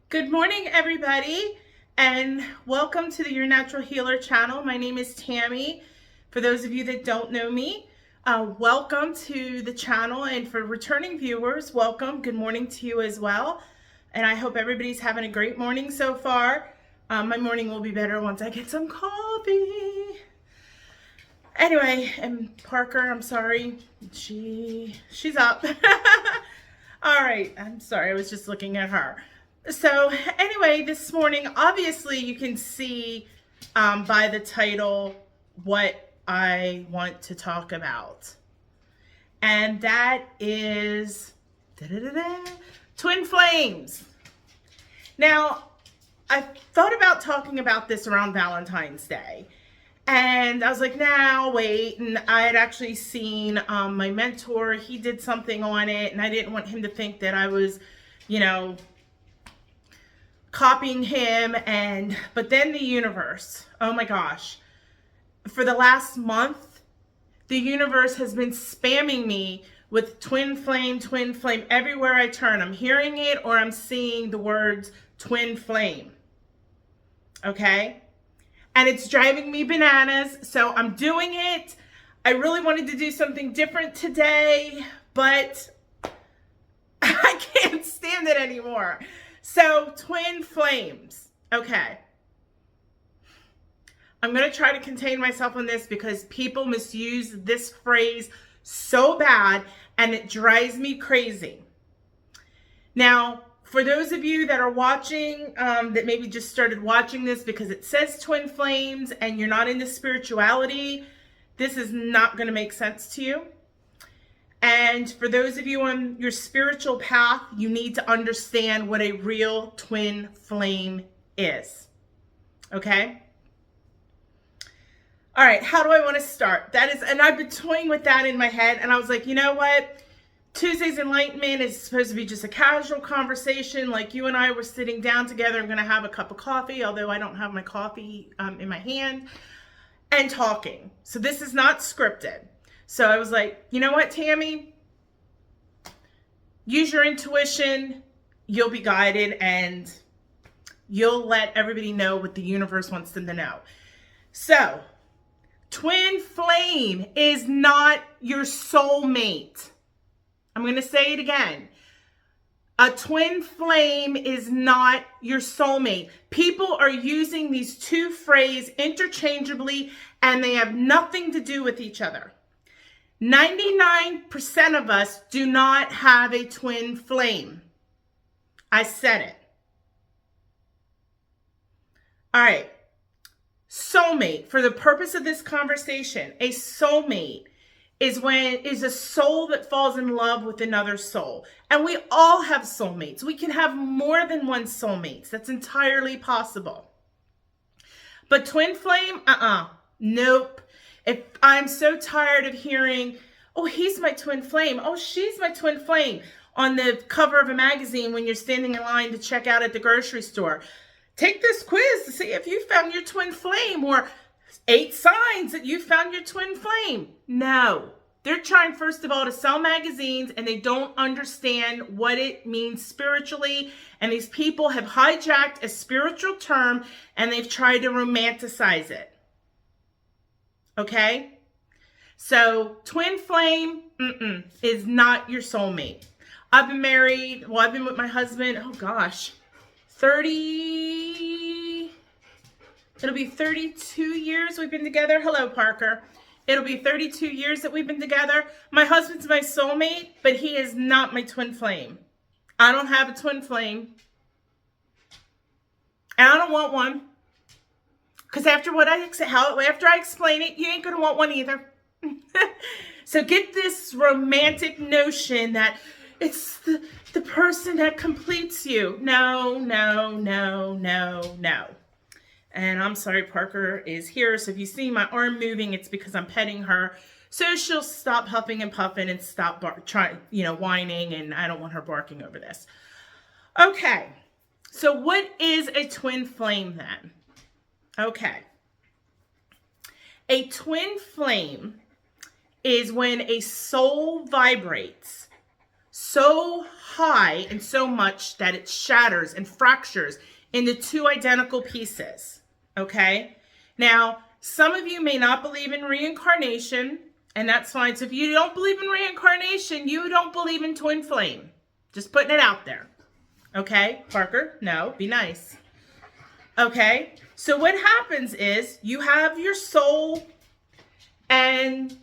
Good morning, everybody, and welcome to the Your Natural Healer channel. My name is Tammy. For those of you that don't know me, welcome to the channel, and for returning viewers, welcome. Good morning to you as well, and I hope everybody's having a great morning so far. My morning will be better once I get some coffee. Anyway, and Parker, I'm sorry, she's up. All right, I'm sorry, I was just looking at her. So anyway, this morning, obviously you can see by the title what I want to talk about. And that is twin flames. Now, I thought about talking about this around Valentine's Day. And I was like, nah, wait. And I had actually seen my mentor, he did something on it. And I didn't want him to think that I was, copying him. But then the universe, oh my gosh, for the last month, the universe has been spamming me with twin flame everywhere I turn. I'm hearing it or I'm seeing the words twin flame. Okay? And it's driving me bananas. So I'm doing it. I really wanted to do something different today, but I can't stand it anymore. So twin flames. Okay. I'm going to try to contain myself on this because people misuse this phrase so bad and it drives me crazy. Now, for those of you that are watching, that maybe just started watching this because it says twin flames and you're not into spirituality, this is not going to make sense to you. And for those of you on your spiritual path, you need to understand what a real twin flame is. Okay? All right, how do I want to start? And I've been toying with that in my head, and I was like, you know what? Tuesday's Enlightenment is supposed to be just a casual conversation, like you and I were sitting down together. I'm going to have a cup of coffee, although I don't have my coffee in my hand, and talking. So this is not scripted. So I was like, you know what, Tammy? Use your intuition. You'll be guided, and you'll let everybody know what the universe wants them to know. So, twin flame is not your soulmate. I'm going to say it again. A twin flame is not your soulmate. People are using these two phrases interchangeably, and they have nothing to do with each other. 99% of us do not have a twin flame. I said it. All right. Soulmate, for the purpose of this conversation, a soulmate is a soul that falls in love with another soul. And we all have soulmates. We can have more than one soulmates. That's entirely possible. But twin flame, nope. If I'm so tired of hearing, oh, he's my twin flame. Oh, she's my twin flame on the cover of a magazine when you're standing in line to check out at the grocery store. Take this quiz to see if you found your twin flame, or 8 signs that you found your twin flame. No. They're trying, first of all, to sell magazines, and they don't understand what it means spiritually. And these people have hijacked a spiritual term, and they've tried to romanticize it. Okay? So, twin flame is not your soulmate. I've been married, I've been with my husband, oh gosh, it'll be 32 years we've been together. Hello, Parker. It'll be 32 years that we've been together. My husband's my soulmate, but he is not my twin flame. I don't have a twin flame. And I don't want one. Because after I explain it, you ain't going to want one either. So get this romantic notion that it's the person that completes you. No. And I'm sorry, Parker is here. So if you see my arm moving, it's because I'm petting her. So she'll stop huffing and puffing and stop whining. And I don't want her barking over this. Okay. So what is a twin flame then? Okay. A twin flame is when a soul vibrates so high and so much that it shatters and fractures into two identical pieces. Okay? Now, some of you may not believe in reincarnation, and that's fine. So if you don't believe in reincarnation, you don't believe in twin flame. Just putting it out there. Okay, Parker? No, be nice. Okay, so what happens is you have your soul and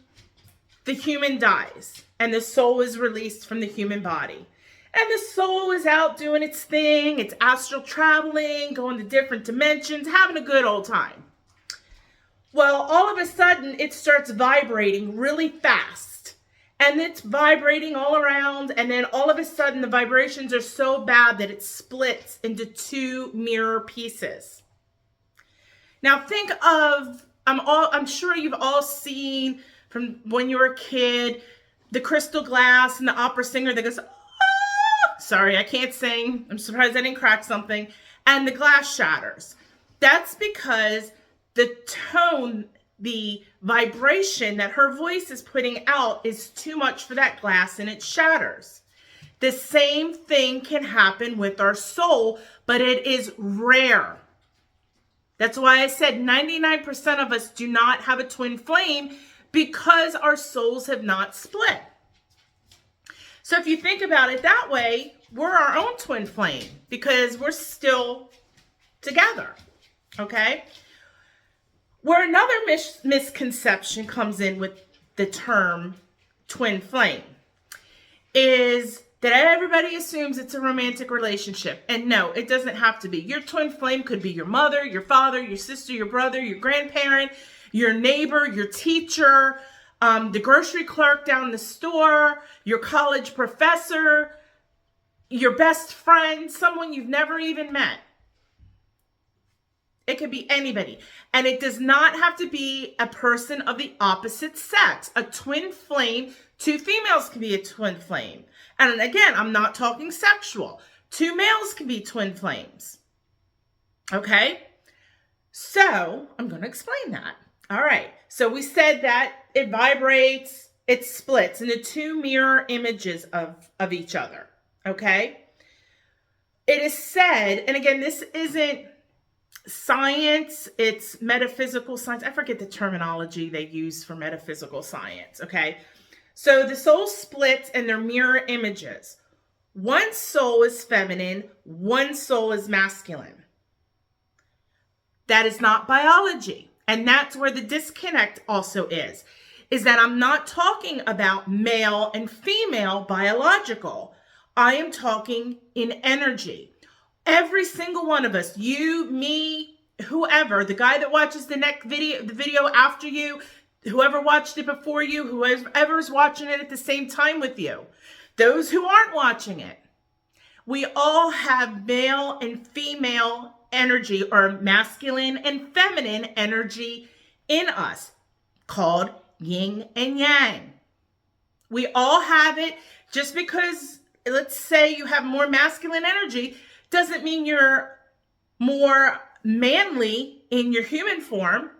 the human dies, and the soul is released from the human body. And the soul is out doing its thing. It's astral traveling, going to different dimensions, having a good old time. Well, all of a sudden, it starts vibrating really fast. And it's vibrating all around. And then all of a sudden, the vibrations are so bad that it splits into two mirror pieces. Now, think of, I'm sure you've all seen from when you were a kid, the crystal glass and the opera singer that goes, ah! Sorry, I can't sing. I'm surprised I didn't crack something. And the glass shatters. That's because the tone, the vibration that her voice is putting out is too much for that glass and it shatters. The same thing can happen with our soul, but it is rare. That's why I said 99% of us do not have a twin flame, because our souls have not split. So if you think about it that way, we're our own twin flame because we're still together. Okay? Where another misconception comes in with the term twin flame is that everybody assumes it's a romantic relationship. And no, it doesn't have to be. Your twin flame could be your mother, your father, your sister, your brother, your grandparent, your neighbor, your teacher, the grocery clerk down the store, your college professor, your best friend, someone you've never even met. It could be anybody. And it does not have to be a person of the opposite sex. A twin flame, two females can be a twin flame. And again, I'm not talking sexual. Two males can be twin flames. Okay? So, I'm going to explain that. All right. So, we said that it vibrates, it splits into two mirror images of each other. Okay? It is said, and again, this isn't science, it's metaphysical science. I forget the terminology they use for metaphysical science, okay? So the soul splits and they're mirror images. One soul is feminine, one soul is masculine. That is not biology. And that's where the disconnect also is that I'm not talking about male and female biological. I am talking in energy. Every single one of us, you, me, whoever, the guy that watches the next video, the video after you, whoever watched it before you, whoever's watching it at the same time with you, those who aren't watching it, we all have male and female energy, or masculine and feminine energy in us, called yin and yang. We all have it. Just because, let's say you have more masculine energy, doesn't mean you're more manly in your human form.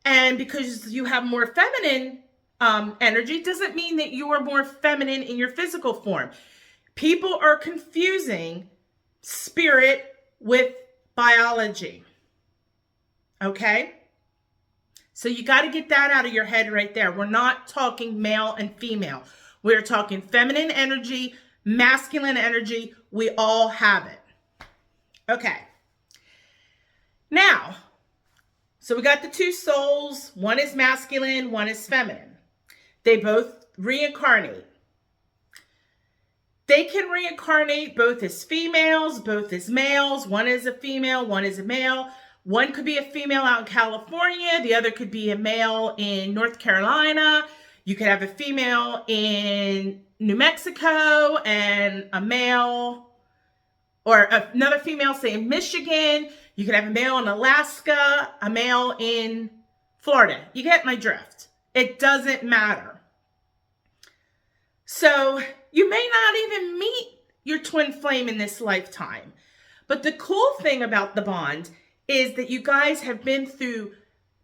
And because you have more feminine energy, doesn't mean that you are more feminine in your physical form. People are confusing spirit with biology. Okay? So you got to get that out of your head right there. We're not talking male and female. We're talking feminine energy, masculine energy. We all have it. Okay. Now, so we got the two souls. One is masculine, one is feminine. They both reincarnate. They can reincarnate both as females, both as males. One is a female, one is a male. One could be a female out in California. The other could be a male in North Carolina. You could have a female in New Mexico and a male, or another female, say in Michigan. You could have a male in Alaska, a male in Florida. You get my drift. It doesn't matter. So you may not even meet your twin flame in this lifetime. But the cool thing about the bond is that you guys have been through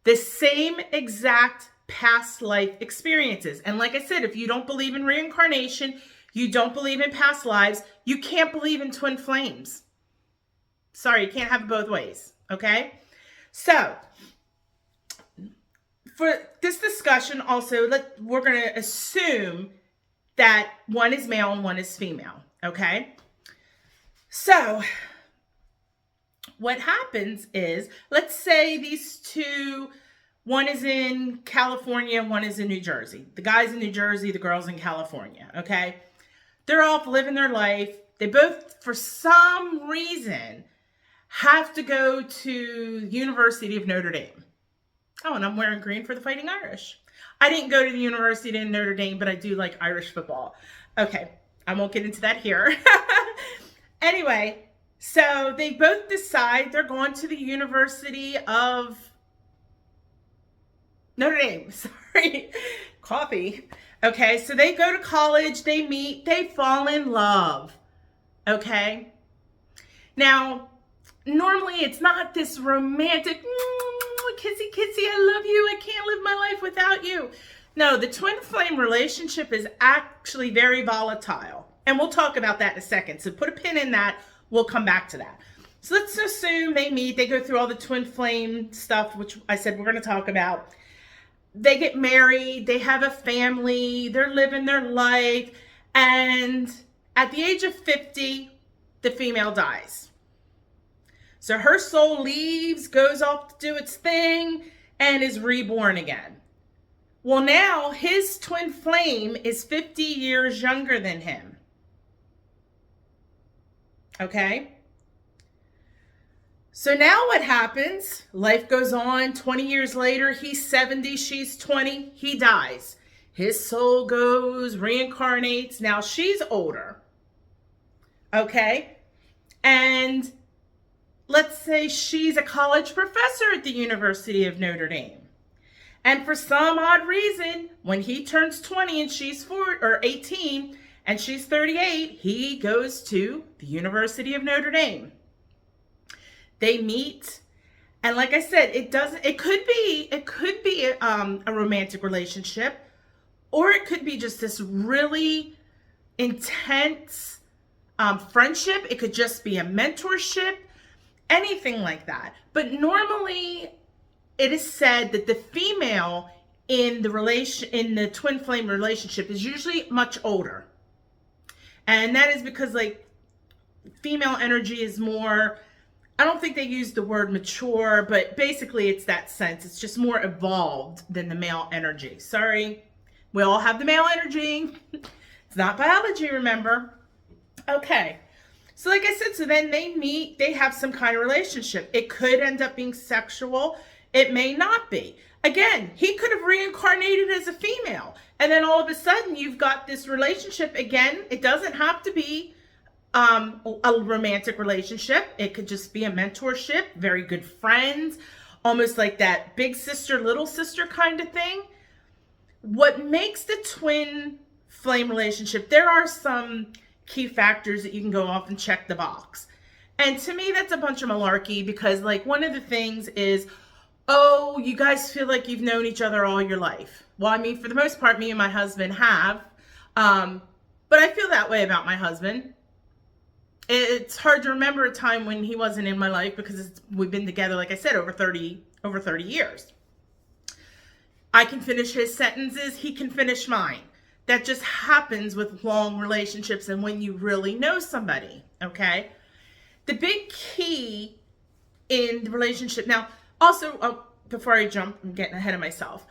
the same exact past life experiences. And like I said, if you don't believe in reincarnation, you don't believe in past lives, you can't believe in twin flames. Sorry, you can't have it both ways, okay? So, for this discussion also, we're going to assume that one is male and one is female, okay? So, what happens is, let's say these two, one is in California, one is in New Jersey. The guy's in New Jersey, the girl's in California, okay? They're off living their life. They both, for some reason, have to go to the University of Notre Dame. Oh, and I'm wearing green for the Fighting Irish. I didn't go to the University of Notre Dame, but I do like Irish football. Okay, I won't get into that here. Anyway, so they both decide they're going to the University of Notre Dame. Sorry, coffee. Okay, so they go to college, they meet, they fall in love. Okay? Now, normally it's not this romantic, kissy, kissy, I love you, I can't live my life without you. No, the twin flame relationship is actually very volatile. And we'll talk about that in a second. So put a pin in that. We'll come back to that. So let's assume they meet. They go through all the twin flame stuff, which I said we're going to talk about. They get married. They have a family. They're living their life. And at the age of 50, the female dies. So her soul leaves, goes off to do its thing, and is reborn again. Well, now his twin flame is 50 years younger than him. Okay? So now what happens? Life goes on. 20 years later, he's 70, she's 20, he dies. His soul goes, reincarnates. Now she's older. Okay? And let's say she's a college professor at the University of Notre Dame. And for some odd reason, when he turns 20 and she's 18 and she's 38, he goes to the University of Notre Dame. They meet, and like I said, it could be a romantic relationship, or it could be just this really intense friendship. It could just be a mentorship, anything like that. But normally, it is said that the female in the twin flame relationship is usually much older. And that is because like female energy is more, I don't think they use the word mature, but basically it's that sense. It's just more evolved than the male energy. Sorry, we all have the male energy. It's not biology, remember? Okay. So like I said, so then they meet, they have some kind of relationship. It could end up being sexual. It may not be. Again, he could have reincarnated as a female. And then all of a sudden you've got this relationship again. It doesn't have to be a romantic relationship. It could just be a mentorship, very good friends, almost like that big sister, little sister kind of thing. What makes the twin flame relationship, there are some key factors that you can go off and check the box. And to me, that's a bunch of malarkey, because like one of the things is, oh, you guys feel like you've known each other all your life. Well, I mean, for the most part, me and my husband have. But I feel that way about my husband. It's hard to remember a time when he wasn't in my life, because we've been together, like I said, over 30 years. I can finish his sentences. He can finish mine. That just happens with long relationships and when you really know somebody, okay? The big key in the relationship, now, also, before I jump, I'm getting ahead of myself.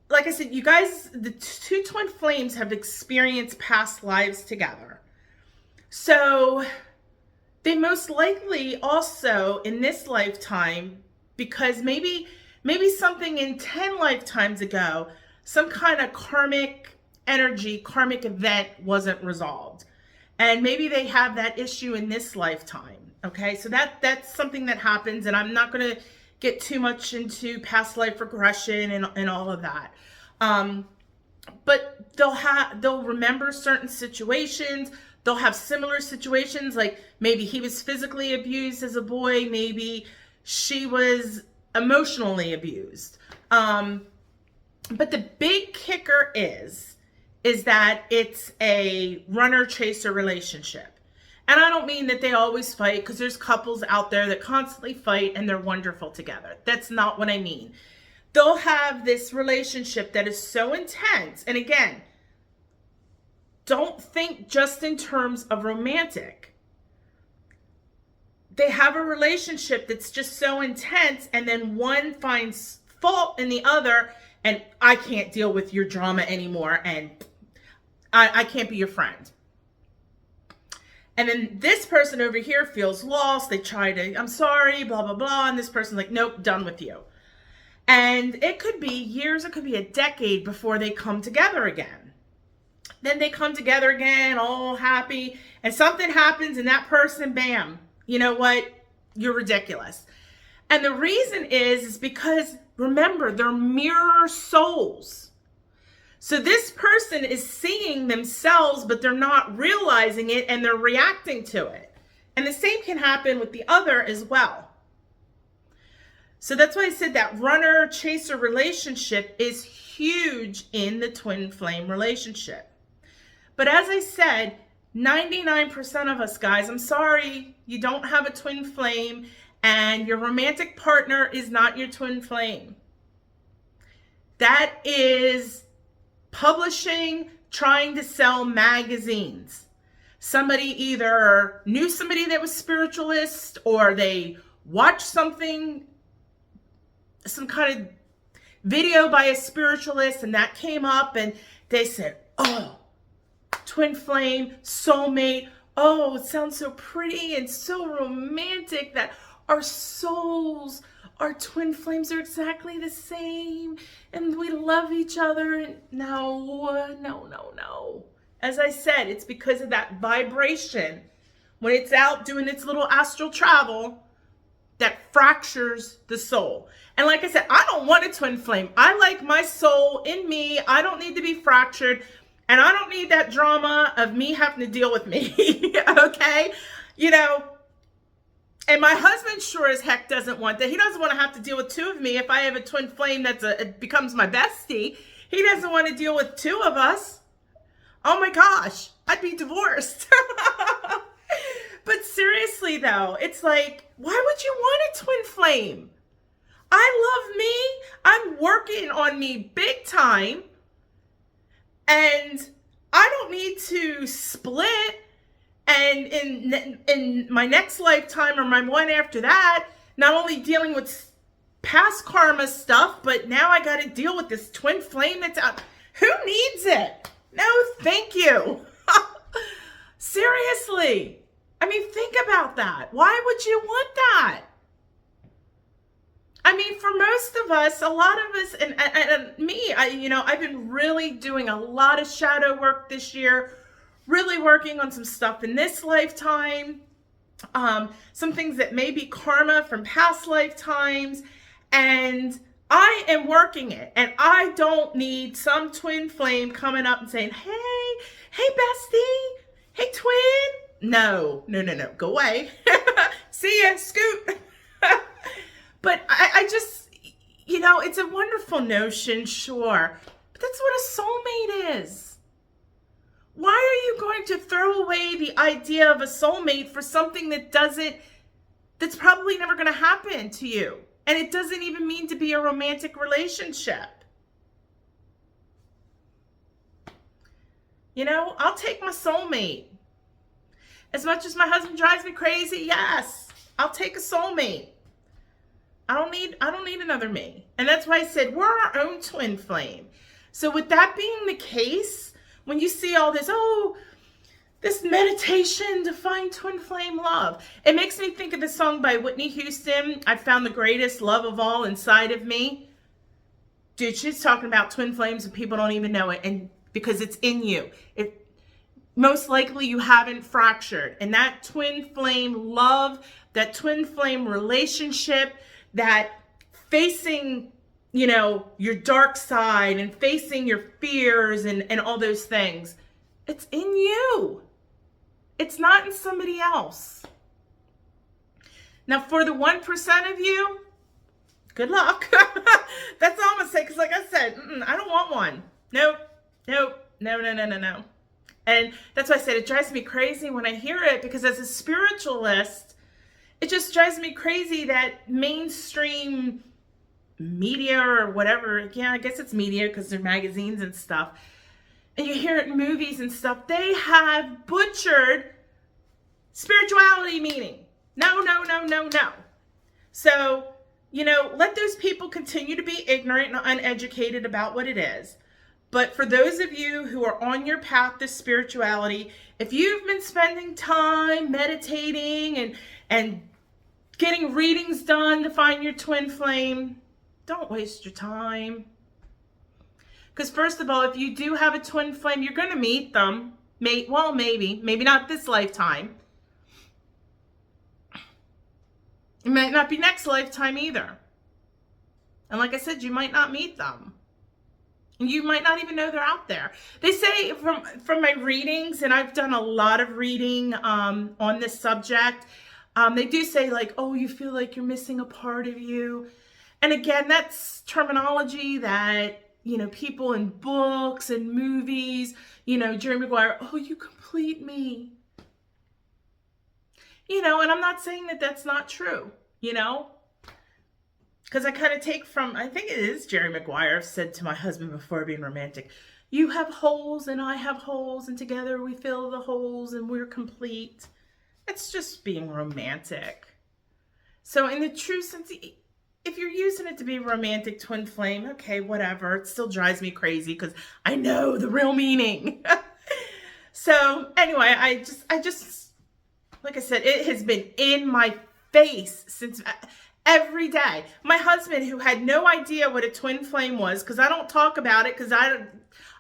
Like I said, you guys, the two twin flames have experienced past lives together. So they most likely also in this lifetime, because maybe something in 10 lifetimes ago, some kind of karmic energy, karmic event wasn't resolved. And maybe they have that issue in this lifetime. Okay, so that's something that happens, and I'm not going to get too much into past life regression and all of that. But they'll remember certain situations. They'll have similar situations, like maybe he was physically abused as a boy, maybe she was emotionally abused. But the big kicker is is that it's a runner-chaser relationship. And I don't mean that they always fight, because there's couples out there that constantly fight and they're wonderful together. That's not what I mean. They'll have this relationship that is so intense. And again, don't think just in terms of romantic. They have a relationship that's just so intense, and then one finds fault in the other, and I can't deal with your drama anymore, and I can't be your friend. And then this person over here feels lost. They try to, I'm sorry, blah, blah, blah. And this person's like, nope, done with you. And it could be years, it could be a decade before they come together again. Then they come together again, all happy, and something happens, and that person, bam, you know what? You're ridiculous. And the reason is because, remember, they're mirror souls. So this person is seeing themselves, but they're not realizing it, and they're reacting to it. And the same can happen with the other as well. So that's why I said that runner-chaser relationship is huge in the twin flame relationship. But as I said, 99% of us guys, I'm sorry, you don't have a twin flame, and your romantic partner is not your twin flame. That is publishing, trying to sell magazines. Somebody either knew somebody that was spiritualist, or they watched something, some kind of video by a spiritualist, and that came up, and they said, oh, twin flame, soulmate. Oh, it sounds so pretty and so romantic that our souls, our twin flames are exactly the same, and we love each other. And no. As I said, it's because of that vibration when it's out doing its little astral travel that fractures the soul. And like I said, I don't want a twin flame. I like my soul in me. I don't need to be fractured. And I don't need that drama of me having to deal with me, okay? You know, and my husband sure as heck doesn't want that. He doesn't want to have to deal with two of me. If I have a twin flame it becomes my bestie, he doesn't want to deal with two of us. Oh my gosh, I'd be divorced. But seriously though, it's like, why would you want a twin flame? I love me. I'm working on me big time. And I don't need to split and in my next lifetime or my one after that, not only dealing with past karma stuff, but now I got to deal with this twin flame that's out. Who needs it? No, thank you. Seriously. I mean, think about that. Why would you want that? I mean, for most of us, a lot of us, and me, I've been really doing a lot of shadow work this year, really working on some stuff in this lifetime, some things that may be karma from past lifetimes, and I am working it, and I don't need some twin flame coming up and saying, hey, bestie, hey, twin. No, go away. See ya, scoot. But I just, it's a wonderful notion, sure. But that's what a soulmate is. Why are you going to throw away the idea of a soulmate for something that's probably never going to happen to you? And it doesn't even mean to be a romantic relationship. I'll take my soulmate. As much as my husband drives me crazy, yes, I'll take a soulmate. I don't need another me. And that's why I said we're our own twin flame. So with that being the case, when you see all this, this meditation to find twin flame love, it makes me think of the song by Whitney Houston, I found the greatest love of all inside of me. Dude, she's talking about twin flames and people don't even know it. And because it's in you. Most likely you haven't fractured. And that twin flame love, that twin flame relationship, that facing, your dark side and facing your fears and all those things, it's in you. It's not in somebody else. Now, for the 1% of you, good luck. That's all I'm going to say. Because like I said, I don't want one. Nope. no, no, no, no, no. And that's why I said it drives me crazy when I hear it, because as a spiritualist, it just drives me crazy that mainstream media or whatever, yeah, I guess it's media because they're magazines and stuff, and you hear it in movies and stuff, they have butchered spirituality meaning. No, no, no, no, no. So, let those people continue to be ignorant and uneducated about what it is. But for those of you who are on your path to spirituality, if you've been spending time meditating and getting readings done to find your twin flame, don't waste your time. Because first of all, if you do have a twin flame, you're going to meet them. Well, maybe not this lifetime. It might not be next lifetime either. And like I said, you might not meet them. And you might not even know they're out there. They say from my readings, and I've done a lot of reading on this subject, they do say like, oh, you feel like you're missing a part of you. And again, that's terminology that, people in books and movies, Jerry Maguire, oh, you complete me. And I'm not saying that that's not true, because I kind of take from, I think it is Jerry Maguire said to my husband before being romantic, you have holes and I have holes and together we fill the holes and we're complete. It's just being romantic. So in the true sense, if you're using it to be romantic twin flame, okay, whatever. It still drives me crazy because I know the real meaning. So anyway, I just, like I said, it has been in my face since every day. My husband, who had no idea what a twin flame was, because I don't talk about it because I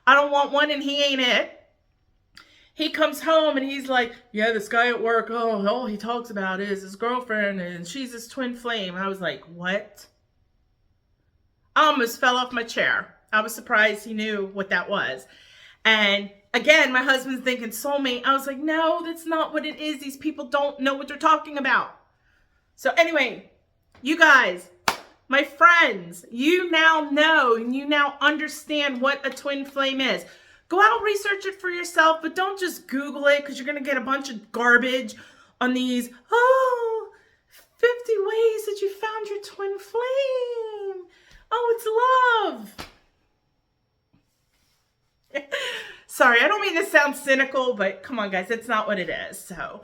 don't want one and he ain't it. He comes home and he's like, yeah, this guy at work, all he talks about is his girlfriend and she's his twin flame. And I was like, what? I almost fell off my chair. I was surprised he knew what that was. And again, my husband's thinking soulmate. I was like, no, that's not what it is. These people don't know what they're talking about. So anyway, you guys, my friends, you now know and you now understand what a twin flame is. Go out and research it for yourself, but don't just Google it because you're going to get a bunch of garbage on these, 50 ways that you found your twin flame. Oh, it's love. Sorry, I don't mean to sound cynical, but come on, guys, that's not what it is. So,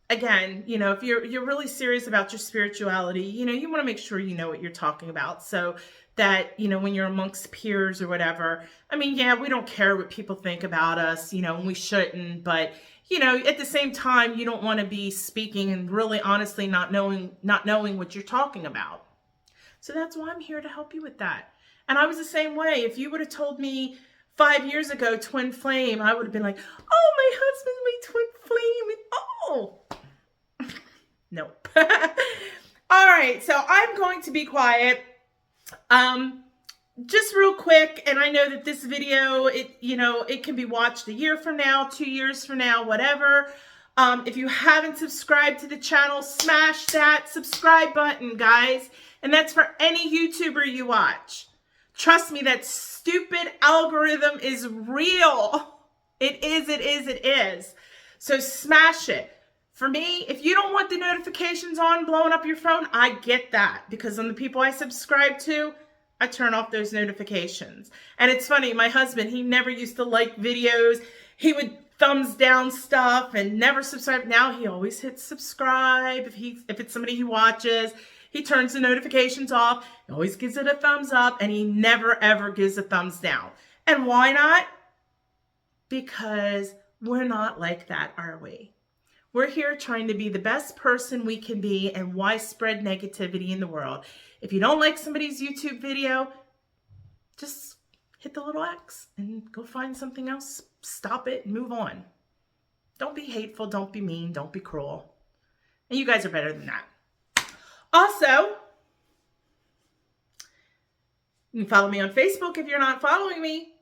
again, if you're really serious about your spirituality, you want to make sure you know what you're talking about. So that, when you're amongst peers or whatever, I mean, yeah, we don't care what people think about us, and we shouldn't, but, at the same time, you don't want to be speaking and really honestly not knowing what you're talking about. So that's why I'm here to help you with that. And I was the same way. If you would have told me 5 years ago, twin flame, I would have been like, oh, my husband's my twin flame. Nope. All right. So I'm going to be quiet. Just real quick, and I know that this video, it can be watched a year from now, 2 years from now, whatever. If you haven't subscribed to the channel, smash that subscribe button, guys. And that's for any YouTuber you watch. Trust me, that stupid algorithm is real. It is. So smash it. For me, if you don't want the notifications on blowing up your phone, I get that. Because on the people I subscribe to, I turn off those notifications. And it's funny, my husband, he never used to like videos. He would thumbs down stuff and never subscribe. Now he always hits subscribe. If it's somebody he watches, he turns the notifications off. He always gives it a thumbs up, and he never ever gives a thumbs down. And why not? Because we're not like that, are we? We're here trying to be the best person we can be, and why spread negativity in the world? If you don't like somebody's YouTube video, just hit the little X and go find something else. Stop it and move on. Don't be hateful. Don't be mean. Don't be cruel. And you guys are better than that. Also, you can follow me on Facebook if you're not following me.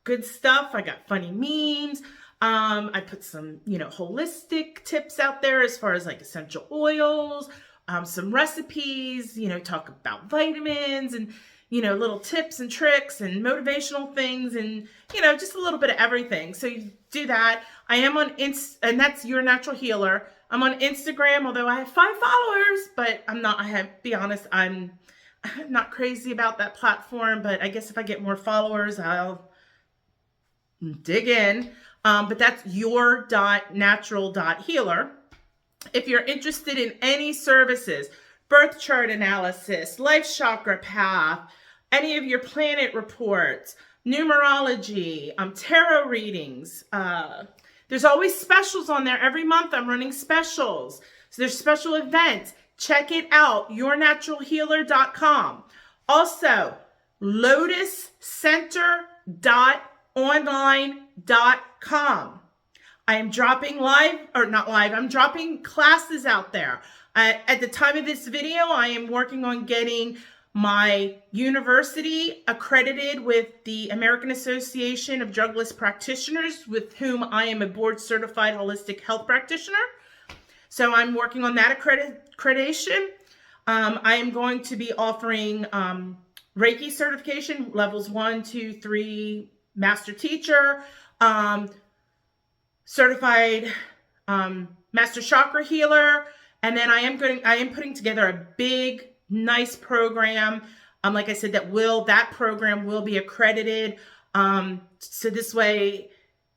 Good stuff. I got funny memes. I put some, holistic tips out there as far as like essential oils, some recipes, talk about vitamins and, little tips and tricks and motivational things and, just a little bit of everything. So you do that. I am on and that's Your Natural Healer. I'm on Instagram, although I have 5 followers, but be honest, I'm not crazy about that platform, but I guess if I get more followers, I'll dig in. But that's your.natural.healer. If you're interested in any services, birth chart analysis, life chakra path, any of your planet reports, numerology, tarot readings, there's always specials on there. Every month I'm running specials. So there's special events. Check it out, yournaturalhealer.com. Also, lotuscenter.online.com. I am dropping I'm dropping classes out there. At the time of this video, I am working on getting my university accredited with the American Association of Drugless Practitioners, with whom I am a board certified holistic health practitioner. So I'm working on that accreditation. I am going to be offering Reiki certification, levels 1, 2, 3, master teacher, certified master chakra healer. And then I am putting together a big, nice program. Like I said, that program will be accredited. So this way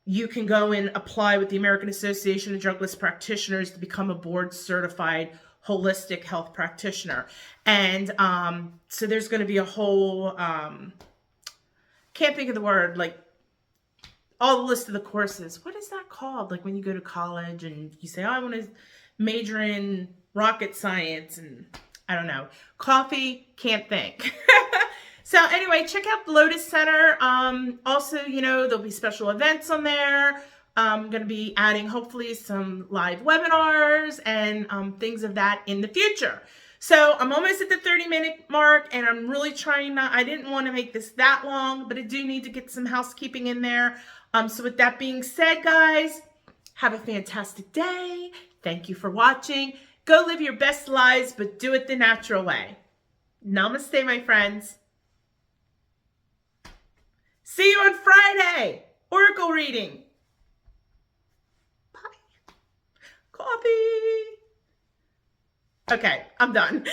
you can go and apply with the American Association of Drugless Practitioners to become a board certified holistic health practitioner. And so there's going to be a whole, can't think of the word, like all the list of the courses. What is that called? Like when you go to college and you say, oh, I want to major in rocket science and I don't know, coffee, can't think. So anyway, check out the Lotus Center. Also, there'll be special events on there. I'm going to be adding hopefully some live webinars and things of that in the future. So I'm almost at the 30-minute mark and I'm really trying I didn't want to make this that long, but I do need to get some housekeeping in there. So with that being said, guys, have a fantastic day. Thank you for watching. Go live your best lives, but do it the natural way. Namaste, my friends. See you on Friday. Oracle reading. Bye. Coffee. Okay, I'm done.